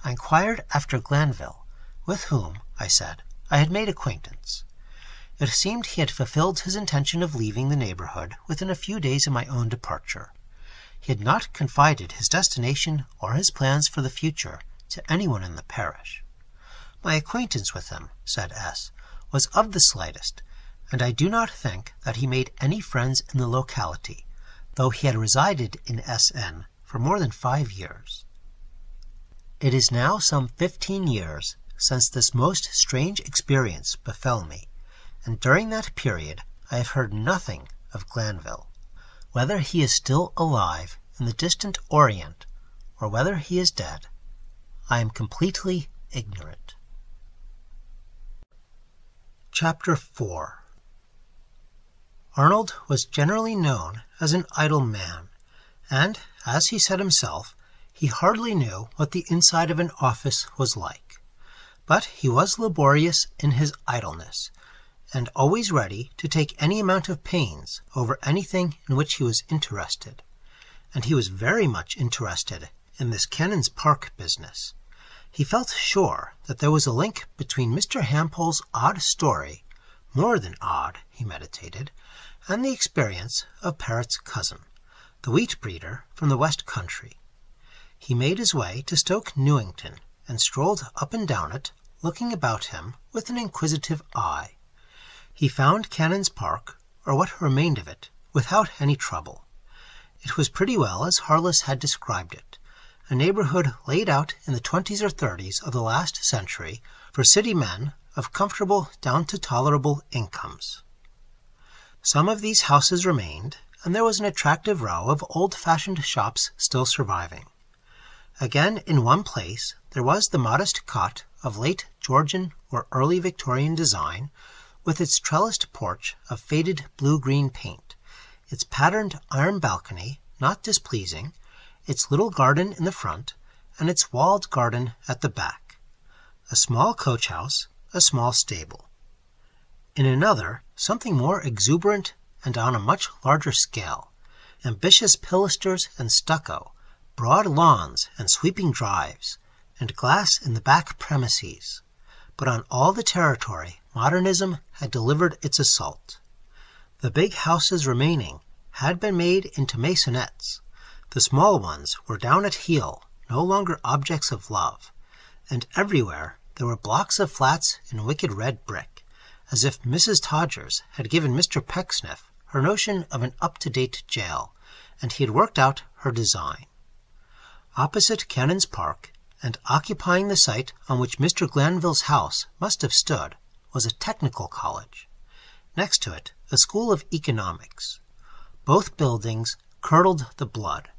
Speaker 1: I inquired after Glanville, with whom, I said, I had made acquaintance. It seemed he had fulfilled his intention of leaving the neighborhood within a few days of my own departure. He had not confided his destination or his plans for the future to anyone in the parish. My acquaintance with him, said S., was of the slightest, and I do not think that he made any friends in the locality, though he had resided in S.N. for more than 5 years. It is now some 15 years since this most strange experience befell me, and during that period I have heard nothing of Glanville. Whether he is still alive in the distant Orient, or whether he is dead, I am completely ignorant. Chapter 4. Arnold was generally known as an idle man, and, as he said himself, he hardly knew what the inside of an office was like. But he was laborious in his idleness, and always ready to take any amount of pains over anything in which he was interested. And he was very much interested in this Cannon's Park business. He felt sure that there was a link between Mr. Hampole's odd story, more than odd, he meditated, and the experience of Parrot's cousin, the wheat breeder from the West Country. He made his way to Stoke Newington, and strolled up and down it, looking about him with an inquisitive eye. He found Cannon's Park, or what remained of it, without any trouble. It was pretty well as Harless had described it, a neighborhood laid out in the 20s or 30s of the last century for city men of comfortable down to tolerable incomes. Some of these houses remained, and there was an attractive row of old-fashioned shops still surviving. Again, in one place, there was the modest cot of late Georgian or early Victorian design, with its trellised porch of faded blue-green paint, its patterned iron balcony, not displeasing, its little garden in the front, and its walled garden at the back, a small coach-house, a small stable. In another, something more exuberant and on a much larger scale, ambitious pilasters and stucco, broad lawns and sweeping drives, and glass in the back premises. But on all the territory modernism had delivered its assault. The big houses remaining had been made into maisonettes. The small ones were down at heel, no longer objects of love, and everywhere there were blocks of flats in wicked red brick, as if Mrs. Todgers had given Mr. Pecksniff her notion of an up-to-date jail, and he had worked out her design. Opposite Cannon's Park, and occupying the site on which Mr. Glanville's house must have stood, was a technical college. Next to it, a school of economics. Both buildings curdled the blood,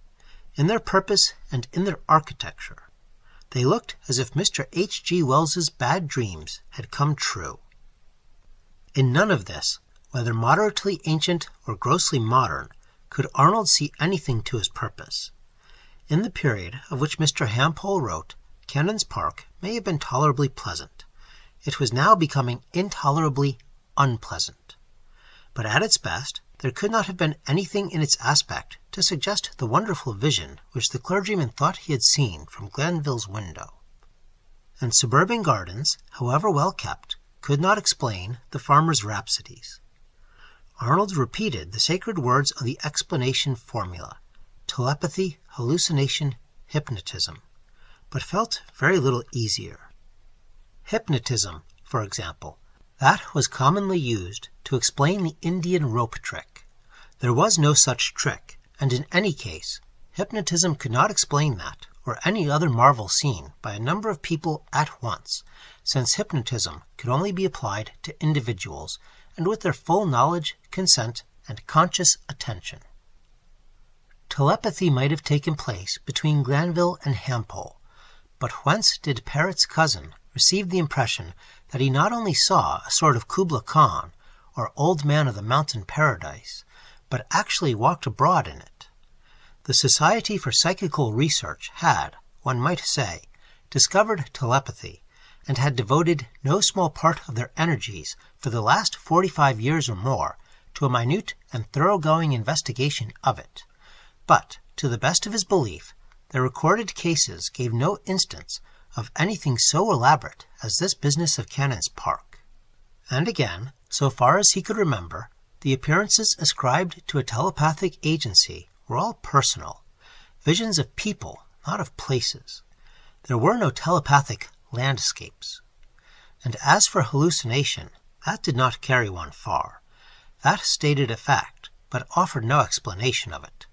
Speaker 1: in their purpose and in their architecture. They looked as if Mr. H. G. Wells's bad dreams had come true. In none of this, whether moderately ancient or grossly modern, could Arnold see anything to his purpose. In the period of which Mr. Hampole wrote, Canon's Park may have been tolerably pleasant. It was now becoming intolerably unpleasant. But at its best, there could not have been anything in its aspect to suggest the wonderful vision which the clergyman thought he had seen from Glanville's window. And suburban gardens, however well kept, could not explain the farmer's rhapsodies. Arnold repeated the sacred words of the explanation formula, telepathy, hallucination, hypnotism, but felt very little easier. Hypnotism, for example, that was commonly used to explain the Indian rope trick. There was no such trick, and in any case, hypnotism could not explain that or any other marvel seen by a number of people at once, since hypnotism could only be applied to individuals and with their full knowledge, consent, and conscious attention. Telepathy might have taken place between Glanville and Hampole, but whence did Parrot's cousin receive the impression that he not only saw a sort of Kubla Khan, or Old Man of the Mountain Paradise, but actually walked abroad in it? The Society for Psychical Research had, one might say, discovered telepathy, and had devoted no small part of their energies for the last 45 years or more to a minute and thoroughgoing investigation of it. But, to the best of his belief, their recorded cases gave no instance of anything so elaborate as this business of Canon's Park. And again, so far as he could remember, the appearances ascribed to a telepathic agency were all personal, visions of people, not of places. There were no telepathic landscapes. And as for hallucination, that did not carry one far. That stated a fact, but offered no explanation of it.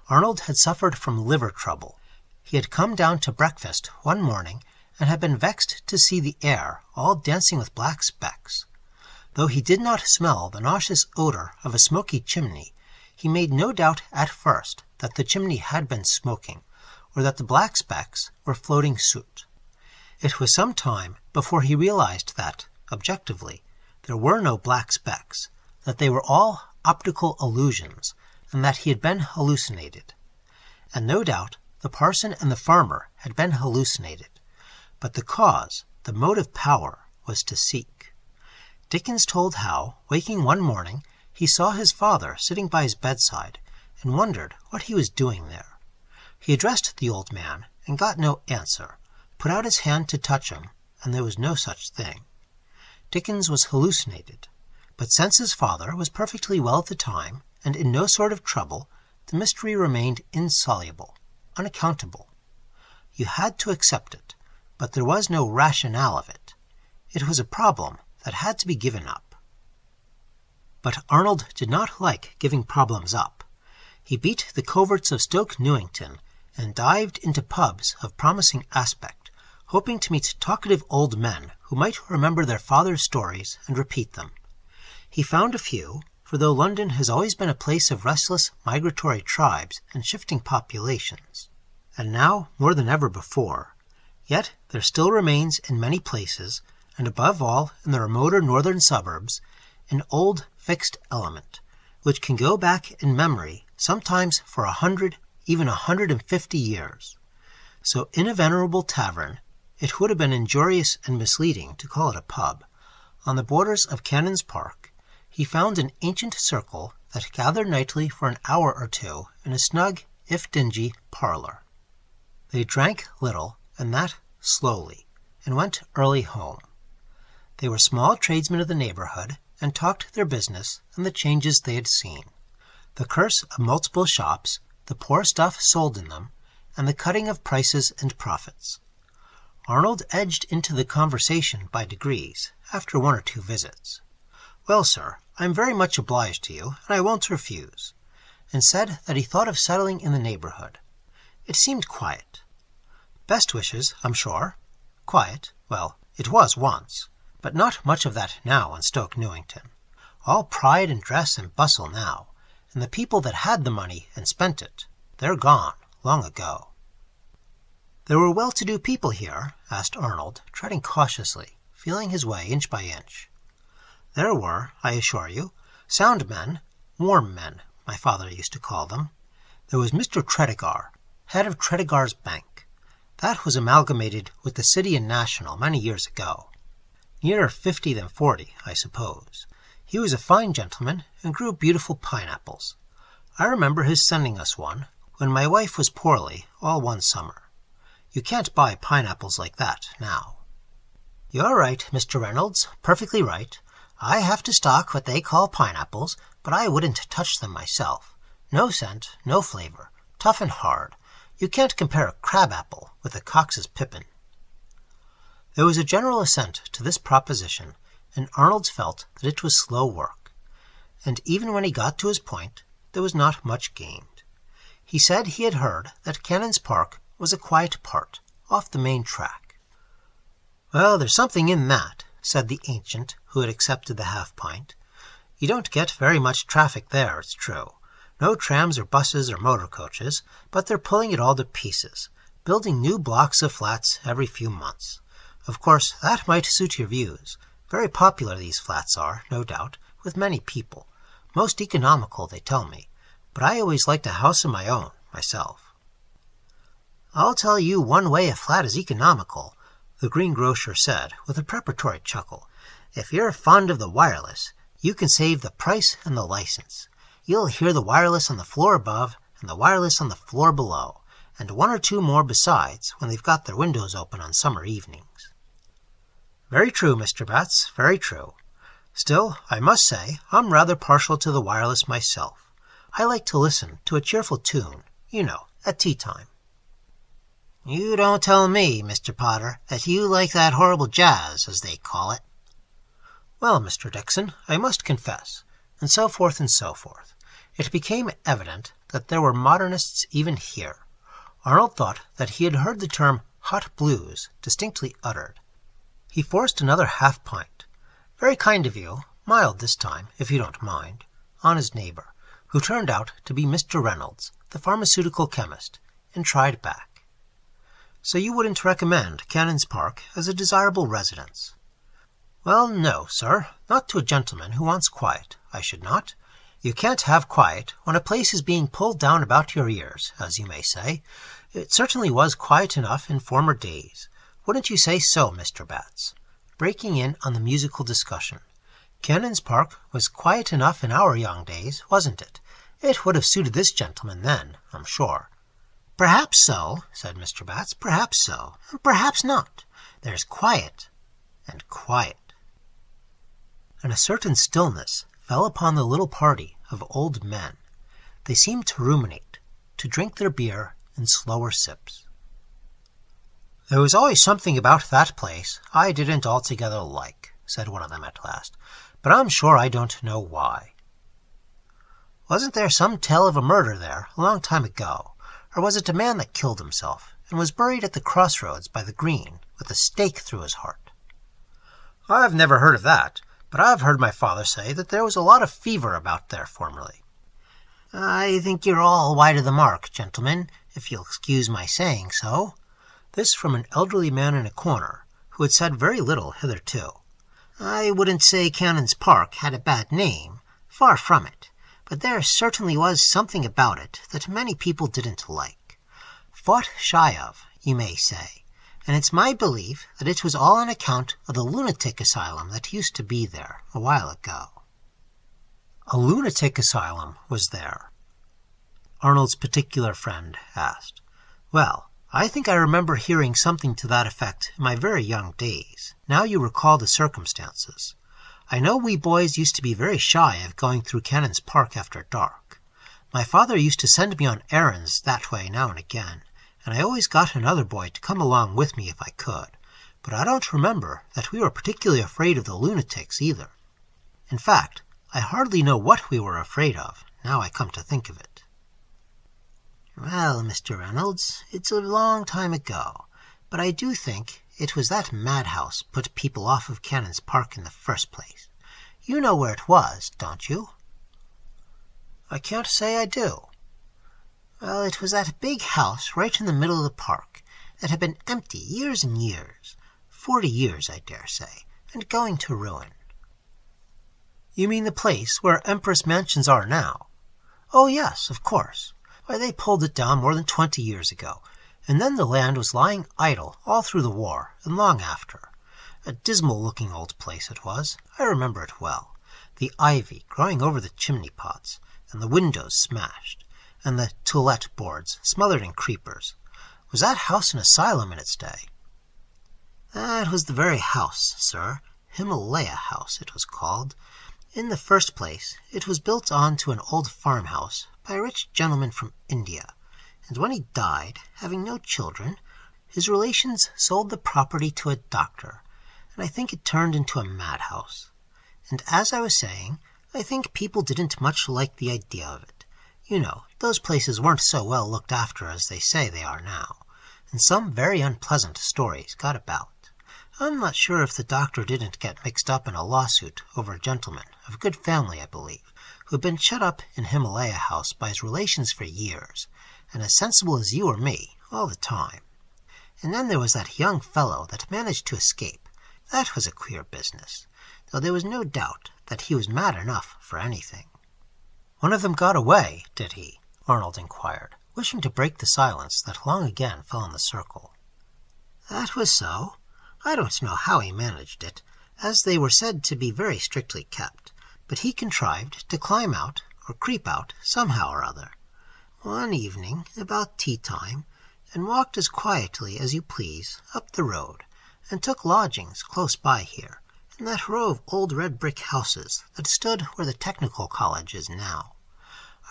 Speaker 1: Arnold had suffered from liver trouble. He had come down to breakfast one morning and had been vexed to see the air all dancing with black specks. Though he did not smell the nauseous odor of a smoky chimney, he made no doubt at first that the chimney had been smoking, or that the black specks were floating soot. It was some time before he realized that, objectively, there were no black specks, that they were all optical illusions, and that he had been hallucinated. And no doubt the parson and the farmer had been hallucinated, but the cause, the motive power, was to seek. Dickens told how, waking one morning, he saw his father sitting by his bedside, and wondered what he was doing there. He addressed the old man, and got no answer, put out his hand to touch him, and there was no such thing. Dickens was hallucinated, but since his father was perfectly well at the time, and in no sort of trouble, the mystery remained insoluble, unaccountable. You had to accept it, but there was no rationale of it. It was a problem that had to be given up. But Arnold did not like giving problems up. He beat the coverts of Stoke Newington and dived into pubs of promising aspect, hoping to meet talkative old men who might remember their father's stories and repeat them. He found a few, for though London has always been a place of restless migratory tribes and shifting populations, and now more than ever before, yet there still remains in many places, and above all in the remoter northern suburbs, an old fixed element, which can go back in memory sometimes for 100, even 150 years. So in a venerable tavern, it would have been injurious and misleading to call it a pub, on the borders of Canon's Park, he found an ancient circle that gathered nightly for an hour or two in a snug, if dingy, parlour. They drank little, and that slowly, and went early home. They were small tradesmen of the neighbourhood, and talked their business and the changes they had seen, the curse of multiple shops, the poor stuff sold in them, and the cutting of prices and profits. Arnold edged into the conversation by degrees, after one or two visits. "Well, sir, I am very much obliged to you, and I won't refuse," and said that he thought of settling in the neighbourhood. It seemed quiet. "Best wishes, I'm sure." Quiet, well, it was once, but not much of that now in Stoke Newington. All pride and dress and bustle now, and the people that had the money and spent it, they're gone long ago. "There were well-to-do people here?" asked Arnold, treading cautiously, feeling his way inch by inch. There were, I assure you, sound men, warm men, my father used to call them. There was Mr. Tredegar, head of Tredegar's Bank. That was amalgamated with the City and National many years ago. Nearer 50 than 40, I suppose. He was a fine gentleman and grew beautiful pineapples. I remember his sending us one, when my wife was poorly, all one summer. You can't buy pineapples like that now. You're right, Mr. Reynolds, perfectly right. I have to stock what they call pineapples, but I wouldn't touch them myself. No scent, no flavor, tough and hard. You can't compare a crab-apple with a Cox's pippin. There was a general assent to this proposition, and Arnold felt that it was slow work. And even when he got to his point, there was not much gained. He said he had heard that Cannon's Park was a quiet part, off the main track. Well, there's something in that, said the ancient who had accepted the half-pint. You don't get very much traffic there, it's true. No trams or buses or motor coaches, but they're pulling it all to pieces, building new blocks of flats every few months. Of course, that might suit your views. Very popular these flats are, no doubt, with many people. Most economical, they tell me, but I always liked a house of my own, myself. I'll tell you one way a flat is economical, the greengrocer said, with a preparatory chuckle. If you're fond of the wireless, you can save the price and the license. You'll hear the wireless on the floor above and the wireless on the floor below, and one or two more besides when they've got their windows open on summer evenings. Very true, Mr. Bats, very true. Still, I must say, I'm rather partial to the wireless myself. I like to listen to a cheerful tune, you know, at tea time. You don't tell me, Mr. Potter, that you like that horrible jazz, as they call it. Well, Mr. Dixon, I must confess, and so forth and so forth. It became evident that there were modernists even here. Arnold thought that he had heard the term hot blues distinctly uttered. He forced another half-pint. Very kind of you, mild this time, if you don't mind, on his neighbor, who turned out to be Mr. Reynolds, the pharmaceutical chemist, and tried back. So you wouldn't recommend Cannon's Park as a desirable residence? Well, no, sir, not to a gentleman who wants quiet, I should not. You can't have quiet when a place is being pulled down about your ears, as you may say. It certainly was quiet enough in former days. Wouldn't you say so, Mr. Bats? Breaking in on the musical discussion. Cannon's Park was quiet enough in our young days, wasn't it? It would have suited this gentleman then, I'm sure. Perhaps so, said Mr. Bats, perhaps so, and perhaps not. There's quiet and quiet. And a certain stillness fell upon the little party of old men. They seemed to ruminate, to drink their beer in slower sips. There was always something about that place I didn't altogether like, said one of them at last, but I'm sure I don't know why. Wasn't there some tale of a murder there a long time ago? Or was it a man that killed himself, and was buried at the crossroads by the green, with a stake through his heart? I've never heard of that, but I've heard my father say that there was a lot of fever about there formerly. I think you're all wide of the mark, gentlemen, if you'll excuse my saying so. This from an elderly man in a corner, who had said very little hitherto. I wouldn't say Cannon's Park had a bad name, far from it. But there certainly was something about it that many people didn't like. Fought shy of, you may say, and it's my belief that it was all on account of the lunatic asylum that used to be there a while ago. A lunatic asylum was there? Arnold's particular friend asked. Well, I think I remember hearing something to that effect in my very young days. Now you recall the circumstances. I know we boys used to be very shy of going through Cannon's Park after dark. My father used to send me on errands that way now and again, and I always got another boy to come along with me if I could, but I don't remember that we were particularly afraid of the lunatics either. In fact, I hardly know what we were afraid of, now I come to think of it. Well, Mr. Reynolds, it's a long time ago, but I do think it was that madhouse put people off of Cannon's Park in the first place. You know where it was, don't you? I can't say I do. Well, it was that big house right in the middle of the park that had been empty years and years, 40 years, I dare say, and going to ruin. You mean the place where Empress Mansions are now? Oh, yes, of course. Why, they pulled it down more than 20 years ago, and then the land was lying idle all through the war and long after. A dismal-looking old place it was. I remember it well. The ivy growing over the chimney-pots, and the windows smashed, and the toilette boards smothered in creepers. Was that house an asylum in its day? That was the very house, sir. Himalaya House, it was called. In the first place, it was built on to an old farmhouse by a rich gentleman from India, and when he died, having no children, his relations sold the property to a doctor, and I think it turned into a madhouse. And as I was saying, I think people didn't much like the idea of it. You know, those places weren't so well looked after as they say they are now, and some very unpleasant stories got about. I'm not sure if the doctor didn't get mixed up in a lawsuit over a gentleman of good family, I believe, who had been shut up in Himalaya House by his relations for years, and as sensible as you or me all the time. And then there was that young fellow that managed to escape. That was a queer business, though there was no doubt that he was mad enough for anything. One of them got away, did he? Arnold inquired, wishing to break the silence that long again fell on the circle. That was so. I don't know how he managed it, as they were said to be very strictly kept, but he contrived to climb out, or creep out, somehow or other, one evening about tea-time, and walked as quietly as you please up the road, and took lodgings close by here, in that row of old red brick houses that stood where the Technical College is now.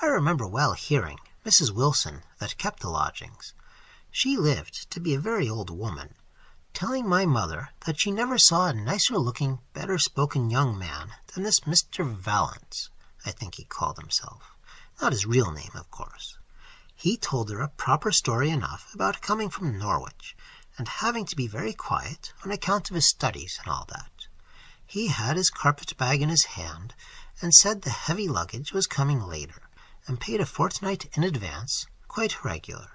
Speaker 1: I remember well hearing Mrs. Wilson, that kept the lodgings. She lived to be a very old woman, telling my mother that she never saw a nicer-looking, better-spoken young man than this Mr. Vallance, I think he called himself. Not his real name, of course. He told her a proper story enough about coming from Norwich, and having to be very quiet on account of his studies and all that. He had his carpet-bag in his hand, and said the heavy luggage was coming later, and paid a fortnight in advance, quite regular.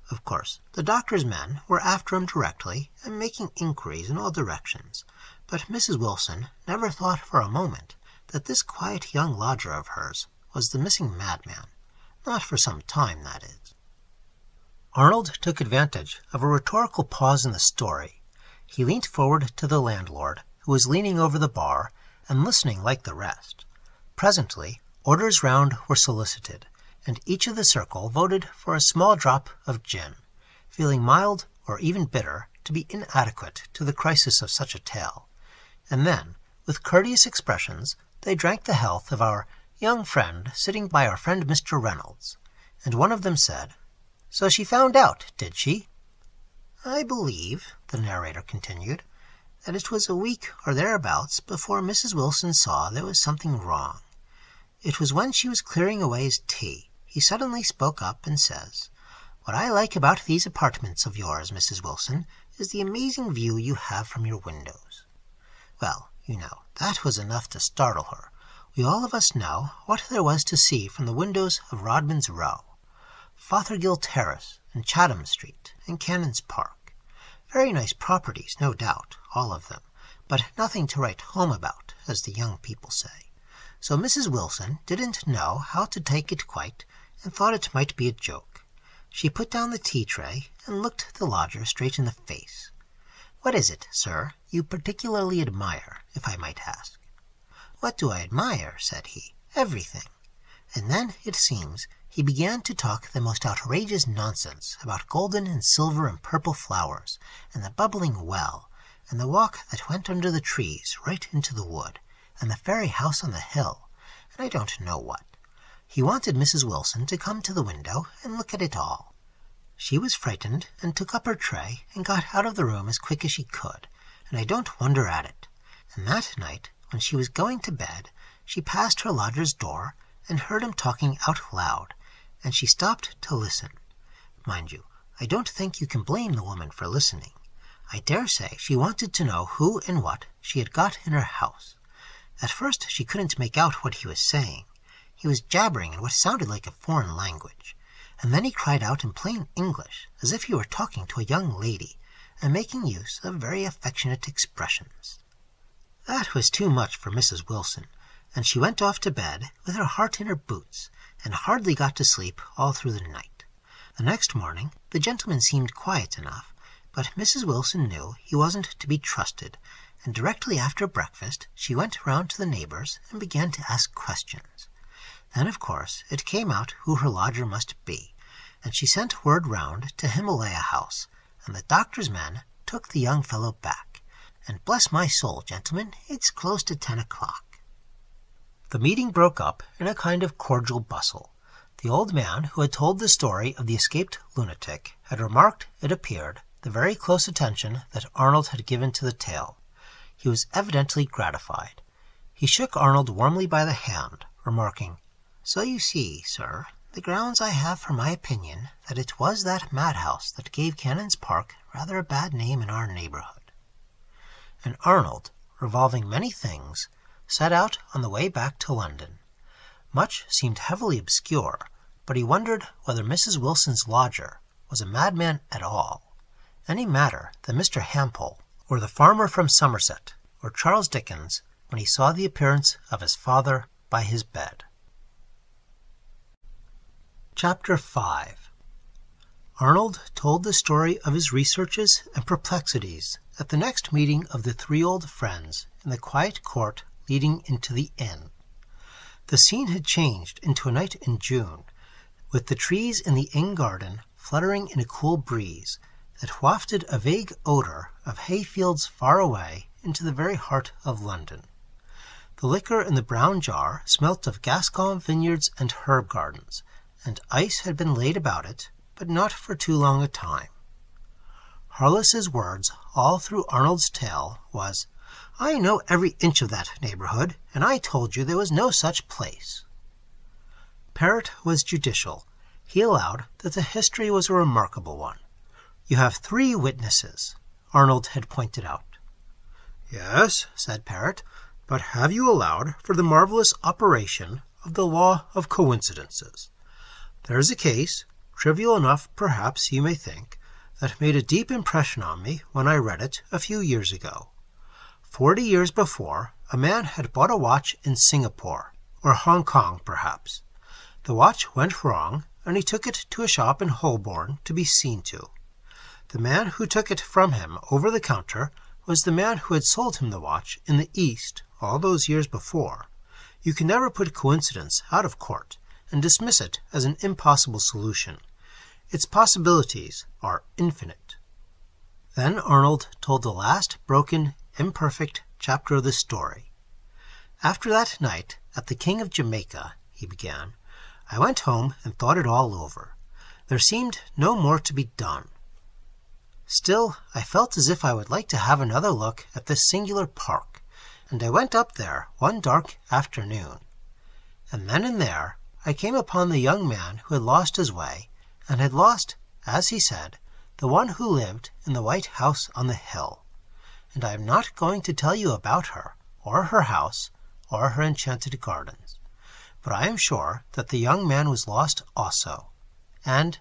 Speaker 1: Of course, the doctor's men were after him directly, and making inquiries in all directions, but Mrs. Wilson never thought for a moment that this quiet young lodger of hers was the missing madman. Not for some time, that is. Arnold took advantage of a rhetorical pause in the story. He leant forward to the landlord, who was leaning over the bar, and listening like the rest. Presently, orders round were solicited, and each of the circle voted for a small drop of gin, feeling mild or even bitter to be inadequate to the crisis of such a tale. And then, with courteous expressions, they drank the health of our young friend sitting by our friend Mr. Reynolds, and one of them said, "So she found out, did she?" "I believe," the narrator continued, "that it was a week or thereabouts before Mrs. Wilson saw there was something wrong. It was when she was clearing away his tea. He suddenly spoke up and says, 'What I like about these apartments of yours, Mrs. Wilson, is the amazing view you have from your windows.' Well, you know, that was enough to startle her. We all of us know what there was to see from the windows of Rodman's Row, Fothergill Terrace, and Chatham Street, and Cannon's Park. Very nice properties, no doubt, all of them, but nothing to write home about, as the young people say. So Mrs. Wilson didn't know how to take it quite, and thought it might be a joke. She put down the tea-tray and looked the lodger straight in the face. 'What is it, sir, you particularly admire, if I might ask?' 'What do I admire?' said he. 'Everything.' And then, it seems, he began to talk the most outrageous nonsense about golden and silver and purple flowers, and the bubbling well, and the walk that went under the trees right into the wood, and the fairy house on the hill, and I don't know what. He wanted Mrs. Wilson to come to the window and look at it all. She was frightened, and took up her tray, and got out of the room as quick as she could, and I don't wonder at it. And that night, when she was going to bed, she passed her lodger's door, and heard him talking out loud, and she stopped to listen. Mind you, I don't think you can blame the woman for listening. I dare say she wanted to know who and what she had got in her house. At first she couldn't make out what he was saying. He was jabbering in what sounded like a foreign language, and then he cried out in plain English, as if he were talking to a young lady, and making use of very affectionate expressions. That was too much for Mrs. Wilson, and she went off to bed with her heart in her boots, and hardly got to sleep all through the night. The next morning the gentleman seemed quiet enough, but Mrs. Wilson knew he wasn't to be trusted, and directly after breakfast she went round to the neighbours and began to ask questions. Then, of course, it came out who her lodger must be, and she sent word round to Himalaya House, and the doctor's men took the young fellow back. And bless my soul, gentlemen, it's close to 10 o'clock. The meeting broke up in a kind of cordial bustle. The old man who had told the story of the escaped lunatic had remarked, it appeared, the very close attention that Arnold had given to the tale. He was evidently gratified. He shook Arnold warmly by the hand, remarking, "So you see, sir, the grounds I have for my opinion that it was that madhouse that gave Cannon's Park rather a bad name in our neighbourhood." And Arnold, revolving many things, set out on the way back to London. Much seemed heavily obscure, but he wondered whether Mrs. Wilson's lodger was a madman at all, any madder than Mr. Hampole, or the farmer from Somerset, or Charles Dickens, when he saw the appearance of his father by his bed. Chapter 5. Arnold told the story of his researches and perplexities at the next meeting of the three old friends in the quiet court leading into the inn. The scene had changed into a night in June, with the trees in the inn garden fluttering in a cool breeze that wafted a vague odour of hayfields far away into the very heart of London. The liquor in the brown jar smelt of Gascon vineyards and herb gardens, and ice had been laid about it, but not for too long a time. Harless's words all through Arnold's tale was, "I know every inch of that neighbourhood, and I told you there was no such place." Parrott was judicial. He allowed that the history was a remarkable one. "You have 3 witnesses," Arnold had pointed out. "Yes," said Parrott, "but have you allowed for the marvellous operation of the law of coincidences? There's a case, trivial enough perhaps you may think, that made a deep impression on me when I read it a few years ago. 40 years before, a man had bought a watch in Singapore, or Hong Kong perhaps. The watch went wrong, and he took it to a shop in Holborn to be seen to. The man who took it from him over the counter was the man who had sold him the watch in the East all those years before. You can never put coincidence out of court and dismiss it as an impossible solution. Its possibilities are infinite." Then Arnold told the last broken, imperfect chapter of the story. "After that night at the King of Jamaica," he began, "I went home and thought it all over. There seemed no more to be done. Still, I felt as if I would like to have another look at this singular park, and I went up there one dark afternoon. And then and there I came upon the young man who had lost his way, and had lost, as he said, the one who lived in the white house on the hill. And I am not going to tell you about her, or her house, or her enchanted gardens. But I am sure that the young man was lost also, and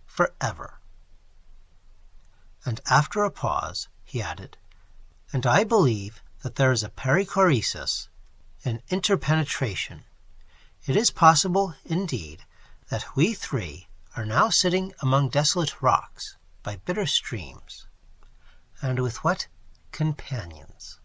Speaker 1: forever." And after a pause, he added, "And I believe that there is a perichoresis, an interpenetration. It is possible, indeed, that we 3 are now sitting among desolate rocks by bitter streams. And with what companions!"